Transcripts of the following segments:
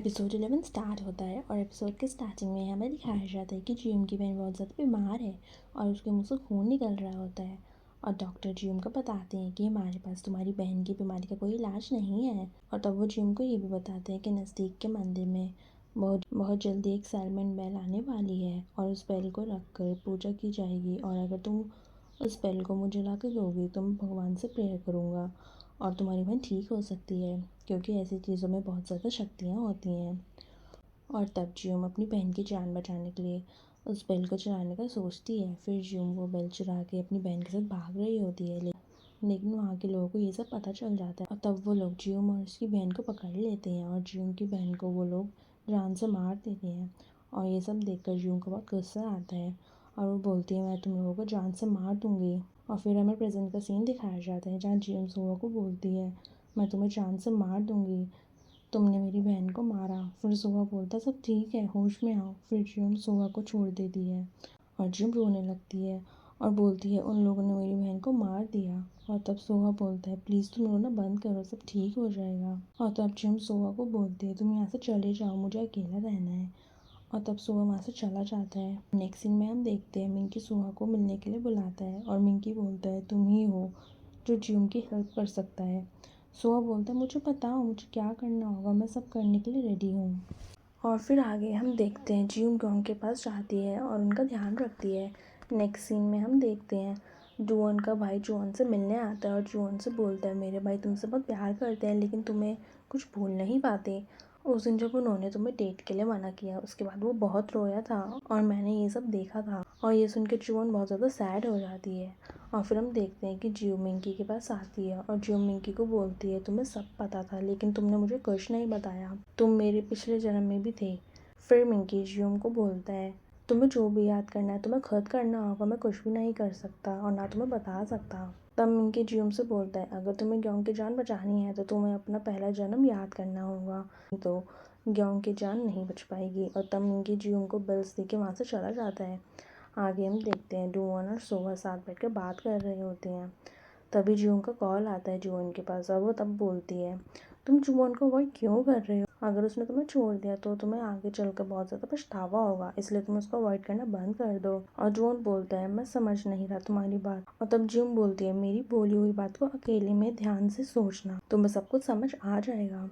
Episode 11 start होता है और एपिसोड के स्टार्टिंग में हमें दिखाया जाता है कि जियोम की बहन बहुत ज़्यादा बीमार है और उसके मुंह से खून निकल रहा होता है। और डॉक्टर जियोम को बताते हैं कि हमारे पास तुम्हारी बहन की बीमारी का कोई इलाज नहीं है। और तब वो जियोम को ये भी बताते हैं कि नज़दीक के मंदिर में बहुत बहुत जल्दी एक साइलेंट बेल आने वाली है और उस बेल को रख कर पूजा की जाएगी। और अगर तुम उस बेल को मुझे ला के दोगी तो मैं भगवान से प्रेयर करूँगा और तुम्हारी बहन ठीक हो सकती है, क्योंकि ऐसी चीज़ों में बहुत ज़्यादा शक्तियाँ होती हैं। और तब जियोम अपनी बहन की जान बचाने के लिए उस बेल को चुराने का सोचती है। फिर जियोम वो बेल चुरा के अपनी बहन के साथ भाग रही होती है, लेकिन वहाँ के लोगों को ये सब पता चल जाता है और तब वो लोग जियोम और उसकी बहन को पकड़ लेते हैं और जियोम की बहन को वो लोग जान से मार देते हैं। और ये सब देखकर जियोम को बहुत गुस्सा आता है और वो बोलती है मैं तुम लोगों को जान से मार दूंगी। और फिर हमें प्रेजेंट का सीन दिखाया जाता है जहाँ जियोम सोहा को बोलती है मैं तुम्हें जान से मार दूंगी, तुमने मेरी बहन को मारा। फिर सोहा बोलता सब ठीक है, होश में आओ। फिर जियोम सोहा को छोड़ देती है और जियोम रोने लगती है और बोलती है उन लोगों ने मेरी बहन को मार दिया। और तब सोहा बोलता है प्लीज़ तुम रोना बंद करो, सब ठीक हो जाएगा। और तब जियोम सोहा को बोलती है तुम यहाँ से चले जाओ, मुझे अकेला रहना है। और तब सोहा वहाँ से चला जाता है। नेक्स्ट सीन में हम देखते हैं मिंकी सोहा को मिलने के लिए बुलाता है और मिंकी बोलता है तुम ही हो जो जियोम की हेल्प कर सकता है। सोहा बोलता है मुझे बताओ मुझे क्या करना होगा, मैं सब करने के लिए रेडी हूँ। और फिर आगे हम देखते हैं जियोम ग्योंग के पास जाती है और उनका ध्यान रखती है। नेक्स्ट सीन में हम देखते हैं जुओन का भाई जुओन से मिलने आता है और जुओन से बोलता है मेरे भाई तुमसे बहुत प्यार करते हैं लेकिन तुम्हें कुछ भूल नहीं पाते। उस दिन जब उन्होंने तुम्हें डेट के लिए मना किया उसके बाद वो बहुत रोया था और मैंने ये सब देखा था। और ये सुन के जुओन बहुत ज़्यादा सैड हो जाती है। और फिर हम देखते हैं कि जियो मिंकी के पास आती है और जियो मिंकी को बोलती है तुम्हें सब पता था लेकिन तुमने मुझे कुछ नहीं बताया, तुम मेरे पिछले जन्म में भी थे। फिर मिंकी जियोम को बोलता है तुम्हें जो भी याद करना है तुम्हें खुद करना होगा, मैं कुछ भी नहीं कर सकता और ना तुम्हें बता सकता। तब मिंकी जियोम से बोलता है अगर तुम्हें ग्योंग की जान बचानी है तो तुम्हें अपना पहला जन्म याद करना होगा, नहीं तो ग्योंग की जान नहीं बच पाएगी। और तब मिंकी जियोम को बिल्स दे के वहाँ से चला जाता है। आगे हम देखते हैं डुओन और सोहा साथ बैठ कर बात कर रहे होते हैं। तभी जुओन का कॉल आता है जुओन के पास और वो तब बोलती है तुम जुओन को अवॉइड क्यों कर रहे हो, अगर उसने तुम्हें छोड़ दिया तो तुम्हें आगे चलकर बहुत ज़्यादा पछतावा होगा, इसलिए तुम उसको अवॉइड करना बंद कर दो। और जुओन बोलता है मैं समझ नहीं रहा तुम्हारी बात। और तब जियोन बोलती है मेरी बोली हुई बात को अकेले में ध्यान से सोचना, तुम्हें सब कुछ समझ आ जाएगा।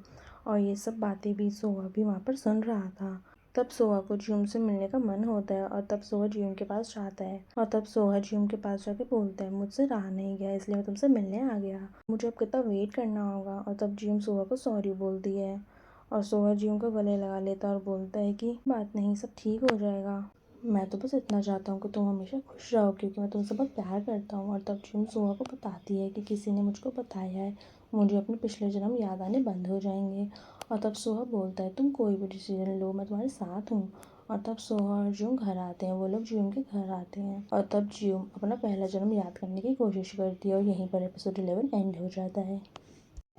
और ये सब बातें भी सोहा भी वहाँ पर सुन रहा था। तब सोहा को जियोम से मिलने का मन होता है और तब सोहा जियोम के पास जाता है और तब सोहा जियोम के पास जाके बोलता है मुझसे रहा नहीं गया इसलिए मैं तुमसे मिलने आ गया, मुझे अब कितना वेट करना होगा। और तब जियोम सोहा को सॉरी बोलती है और सोहा जियोम को गले लगा लेता है और बोलता है कि बात नहीं, सब ठीक हो जाएगा, मैं तो बस इतना चाहता हूँ कि तुम हमेशा खुश रहो क्योंकि मैं तुमसे बहुत प्यार करता हूँ। और तब जियोम सोहा को बताती है कि किसी ने मुझको बताया है मुझे अपने पिछले जन्म याद आने बंद हो जाएंगे। और तब सोहा बोलता है तुम कोई भी डिसीजन लो मैं तुम्हारे साथ हूँ। और तब सोहा और जियोम घर आते हैं, वो लोग जियोम के घर आते हैं और तब जियोम अपना पहला जन्म याद करने की कोशिश करती है और यहीं पर एपिसोड 11 एंड हो जाता है।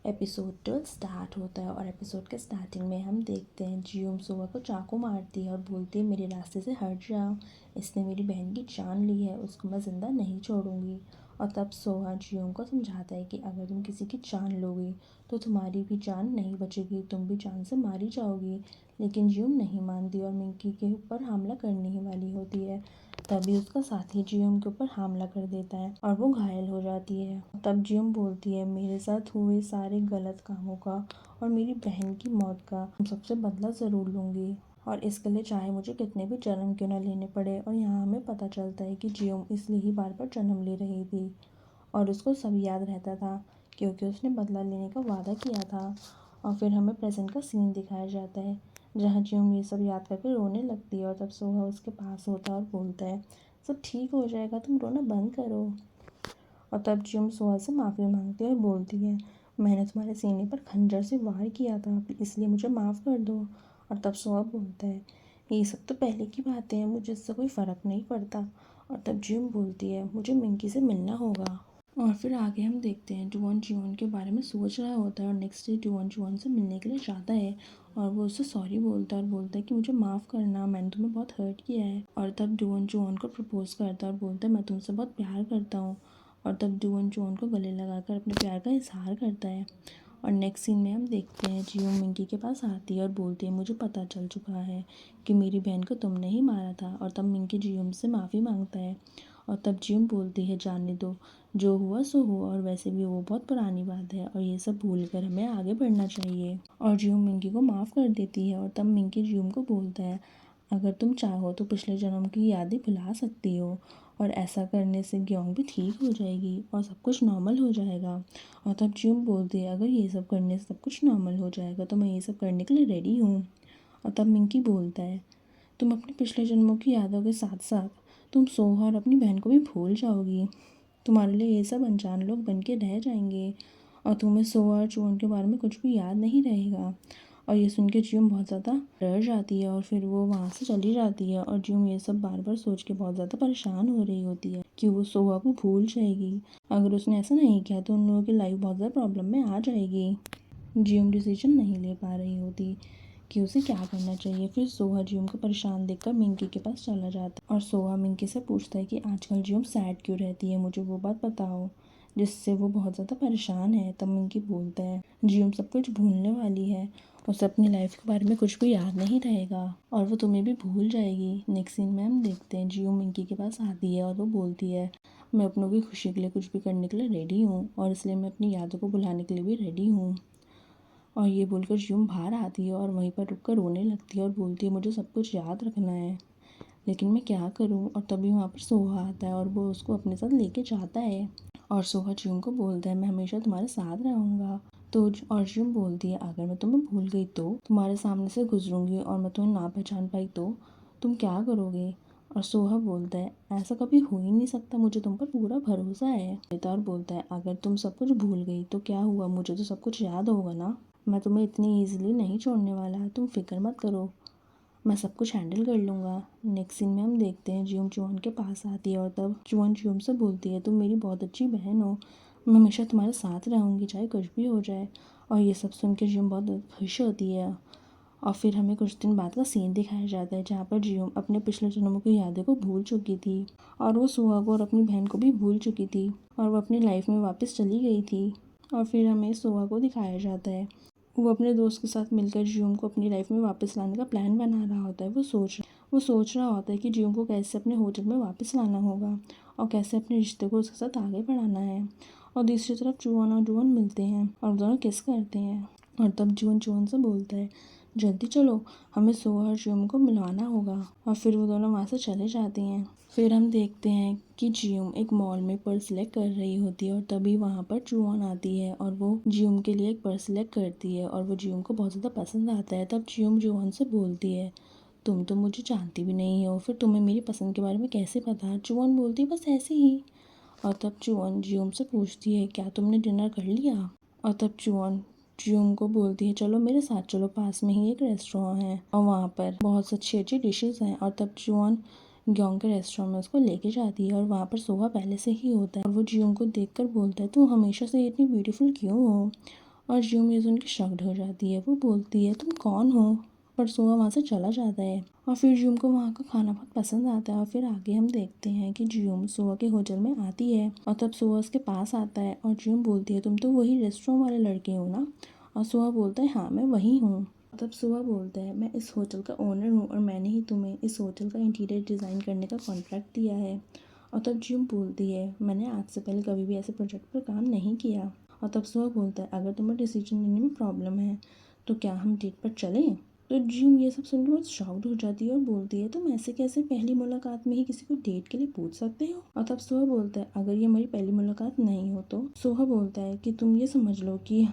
एपिसोड 12 स्टार्ट होता है और एपिसोड के स्टार्टिंग में हम देखते हैं जियोम सोहा को चाकू मारती है और बोलती है मेरे रास्ते से हट जाओ, इसने मेरी बहन की जान ली है, उसको मैं ज़िंदा नहीं छोड़ूंगी। और तब सोहा जियोम को समझाता है कि अगर तुम किसी की जान लोगी तो तुम्हारी भी जान नहीं बचेगी, तुम भी जान से मारी जाओगी। लेकिन जियोम नहीं मानती और मिंकी के ऊपर हमला करने ही वाली होती है। तभी उसका साथी जियोम के ऊपर हमला कर देता है और वो घायल हो जाती है। तब जियोम बोलती है मेरे साथ हुए सारे गलत कामों का और मेरी बहन की मौत का सबसे बदला ज़रूर लूँगी और इसके लिए चाहे मुझे कितने भी जन्म क्यों ना लेने पड़े। और यहाँ हमें पता चलता है कि जियोम इसलिए ही बार बार जन्म ले रही थी और उसको सब याद रहता था क्योंकि उसने बदला लेने का वादा किया था। और फिर हमें प्रेजेंट का सीन दिखाया जाता है जहाँ जियोम ये सब याद करके रोने लगती है और तब सोहा उसके पास होता है और बोलता है सब ठीक हो जाएगा, तुम रोना बंद करो। और तब जियोम सोहा से माफ़ी मांगती है और बोलती है मैंने तुम्हारे सीने पर खंजर से वार किया था इसलिए मुझे माफ़ कर दो। और तब सोहा बोलता है ये सब तो पहले की बातें हैं, मुझे इससे कोई फ़र्क नहीं पड़ता। और तब जियोम बोलती है मुझे मिंकी से मिलना होगा। और फिर आगे हम देखते हैं डुओन जियोन के बारे में सोच रहा होता है और नेक्स्ट डे डुओन जियोन से मिलने के लिए जाता है और वो उससे सॉरी बोलता है और बोलता है कि मुझे माफ़ करना, मैंने तुम्हें बहुत हर्ट किया है। और तब डुओन जियोन को प्रपोज करता है और बोलता है मैं तुमसे बहुत प्यार करता हूँ। और तब डुओन जियोन को गले लगाकर अपने प्यार का इजहार करता है। और नेक्स्ट सीन में हम देखते हैं जियोंग मिंकी के पास आती है और बोलती है मुझे पता चल चुका है कि मेरी बहन को तुमने ही मारा था। और तब मिंकी जियोंग से माफ़ी मांगता है और तब जियोंग बोलती है जाने दो, जो हुआ सो हुआ, और वैसे भी वो बहुत पुरानी बात है और ये सब भूल कर हमें आगे बढ़ना चाहिए। और जियोंग मिंकी को माफ़ कर देती है और तब मिंकी जियोंग को बोलता है अगर तुम चाहो तो पिछले जन्म की यादें भुला सकती हो और ऐसा करने से ग्योंग भी ठीक हो जाएगी और सब कुछ नॉर्मल हो जाएगा। और तब जियोंग बोलती है अगर ये सब करने से सब कुछ नॉर्मल हो जाएगा तो मैं ये सब करने के लिए रेडी हूँ। और तब मिंकी बोलता है तुम अपने पिछले जन्मों की यादों के साथ साथ तुम सोहा और अपनी बहन को भी भूल जाओगी। तुम्हारे लिए ये सब अनजान लोग बन के रह जाएंगे और तुम्हें सोहा और चुवन के बारे में कुछ भी याद नहीं रहेगा। और ये सुन के जियोंग बहुत ज़्यादा डर जाती है और फिर वो वहाँ से चली जाती है। और जियोंग ये सब बार बार सोच के बहुत ज़्यादा परेशान हो रही होती है कि वो सोहा को भूल जाएगी। अगर उसने ऐसा नहीं किया तो उन लोगों की लाइफ बहुत ज़्यादा प्रॉब्लम में आ जाएगी। जियोंग डिसीजन नहीं ले पा रही होती कि उसे क्या करना चाहिए। फिर सोहा जियोंग को परेशान देखकर मिंकी के पास चला जाता है और सोहा मिंकी से पूछता है कि आजकल जियोंग सैड क्यों रहती है, मुझे वो बात बताओ जिससे वो बहुत ज़्यादा परेशान है। तब मिंकी बोलता है जियोंग सब कुछ भूलने वाली है, उसे अपनी लाइफ के बारे में कुछ भी याद नहीं रहेगा और वो तुम्हें भी भूल जाएगी। नेक्स्ट सीन में हम देखते हैं जियोंग मिंकी के पास आती है और वो बोलती है मैं अपनों की खुशी के लिए कुछ भी करने के लिए रेडी हूँ और इसलिए मैं अपनी यादों को भुलाने के लिए भी रेडी हूँ। और ये बोलकर जियोंग बाहर आती है और वहीं पर रुककर रोने लगती है और बोलती है मुझे सब कुछ याद रखना है लेकिन मैं क्या करूं। और तभी वहाँ पर सोहा आता है और वो उसको अपने साथ लेके जाता है और सोहा जियोंग को बोलता है मैं हमेशा तुम्हारे साथ रहूँगा। तो और जियोंग बोलती है अगर मैं तुम्हें भूल गई तो तुम्हारे सामने से गुजरूंगी और मैं तुम्हें ना पहचान पाई तो तुम क्या करोगे। और सोहा बोलता है ऐसा कभी हो ही नहीं सकता, मुझे तुम पर पूरा भरोसा है। और बोलता है अगर तुम सब कुछ भूल गई तो क्या हुआ, मुझे तो सब कुछ याद होगा ना, मैं तुम्हें इतनी ईजिली नहीं छोड़ने वाला, तुम फिक्र मत करो, मैं सब कुछ हैंडल कर लूँगा। नेक्स्ट सीन में हम देखते हैं जियोंग चुवन के पास आती है और तब चुवन जियोंग से बोलती है तुम मेरी बहुत अच्छी बहन हो, मैं हमेशा तुम्हारे साथ रहूँगी चाहे कुछ भी हो जाए। और ये सब सुन के जियोंग बहुत खुश होती है। और फिर हमें कुछ दिन बाद का सीन दिखाया जाता है जहाँ पर जियोंग अपने पिछले जन्मों की यादें को भूल चुकी थी और वो सुहा को और अपनी बहन को भी भूल चुकी थी और वो अपनी लाइफ में वापस चली गई थी। और फिर हमें सुहा को दिखाया जाता है वो अपने दोस्त के साथ मिलकर जियोंग को अपनी लाइफ में वापस लाने का प्लान बना रहा होता है। वो सोच रहा होता है कि जियोंग को कैसे अपने होटल में वापस लाना होगा और कैसे अपने रिश्ते को उसके साथ आगे बढ़ाना है। और दूसरी तरफ चुवन और जुवन मिलते हैं और दोनों किस करते हैं और तब जुवन चुवन से बोलता है जल्दी चलो, हमें सोहा और जियोंग को मिलवाना होगा। और फिर वो दोनों वहाँ से चले जाते हैं। फिर हम देखते हैं कि जियोंग एक मॉल में पर्स सिलेक्ट कर रही होती है और तभी वहाँ पर चुवन आती है और वो जियोंग के लिए एक पर्स सिलेक्ट करती है और वो जियोंग को बहुत ज़्यादा पसंद आता है। तब जियोंग जुवन से बोलती है तुम तो मुझे जानती भी नहीं हो, फिर तुम्हें मेरी पसंद के बारे में कैसे पता। चुवन बोलती है बस ऐसे ही। और तब चुवन जियोंग से पूछती है क्या तुमने डिनर कर लिया। और तब चुवन जियोंग को बोलती है चलो मेरे साथ चलो, पास में ही एक रेस्टोरेंट है और वहाँ पर बहुत अच्छी अच्छी डिशेस हैं। और तब चुवन ग्योंग के रेस्टोरेंट में उसको लेके जाती है और वहाँ पर सोहा पहले से ही होता है और वो जियोंग को देखकर बोलता है तू हमेशा से इतनी ब्यूटीफुल क्यों हो। और जियोंग ये सुन के शॉक्ड हो जाती है, वो बोलती है तुम कौन हो। पर सोहा वहाँ से चला जाता है और फिर जियोंग को वहाँ का खाना बहुत पसंद आता है। और फिर आगे हम देखते हैं कि जियोंग सोहा के होटल में आती है और तब सोहा उसके पास आता है और जियोंग बोलती है तुम तो वही रेस्टोरेंट वाले लड़के हो ना। और सोहा बोलता है हाँ मैं वही हूँ। तब सोहा बोलता है मैं इस होटल का ओनर हूँ और मैंने ही तुम्हें इस होटल का इंटीरियर डिज़ाइन करने का कॉन्ट्रैक्ट दिया है। और तब जियोंग बोलती है मैंने आज से पहले कभी भी ऐसे प्रोजेक्ट पर काम नहीं किया। और तब सोहा बोलता है अगर तुम्हें डिसीजन लेने में प्रॉब्लम है तो क्या हम डेट पर चलें। तो जियोंग ये सब सुन के बहुत शॉक्ड हो जाती है और बोलती है तुम ऐसे कैसे पहली मुलाकात में ही किसी को डेट के लिए पूछ सकते हो। और तब सोहा बोलता है अगर ये हमारी पहली मुलाकात नहीं हो तो सोहा बोलता है कि तुम ये समझ लो कि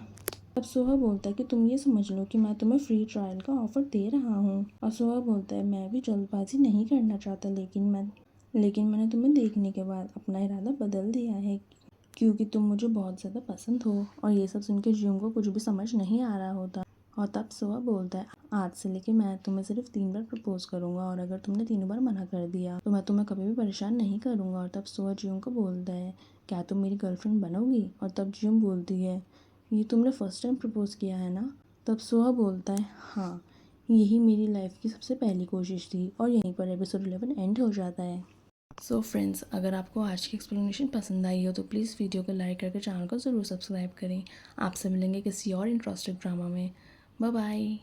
अब सोहा बोलता है कि तुम ये समझ लो कि मैं तुम्हें फ्री ट्रायल का ऑफर दे रहा हूँ। और सोहा बोलता है मैं भी जल्दबाजी नहीं करना चाहता लेकिन मैंने तुम्हें देखने के बाद अपना इरादा बदल दिया है क्योंकि तुम मुझे बहुत ज़्यादा पसंद हो। और ये सब सुन के जियोंग को कुछ भी समझ नहीं आ रहा होता। और तब सोहा बोलता है आज से लेके मैं तुम्हें सिर्फ 3 बार प्रपोज करूंगा और अगर तुमने तीनों बार मना कर दिया तो मैं तुम्हें कभी भी परेशान नहीं करूंगा। और तब सोहा जियोंग को बोलता है क्या तुम मेरी गर्लफ्रेंड बनोगी। और तब जियोंग बोलती है ये तुमने फर्स्ट टाइम प्रपोज किया है ना। तब सोहा बोलता है हाँ, यही मेरी लाइफ की सबसे पहली कोशिश थी। और यहीं पर एपिसोड 11 एंड हो जाता है। सो फ्रेंड्स, अगर आपको आज की एक्सप्लेनेशन पसंद आई हो तो प्लीज़ वीडियो को लाइक करके चैनल को ज़रूर सब्सक्राइब करें। आपसे मिलेंगे किसी और इंटरेस्टिंग ड्रामा में। Bye bye.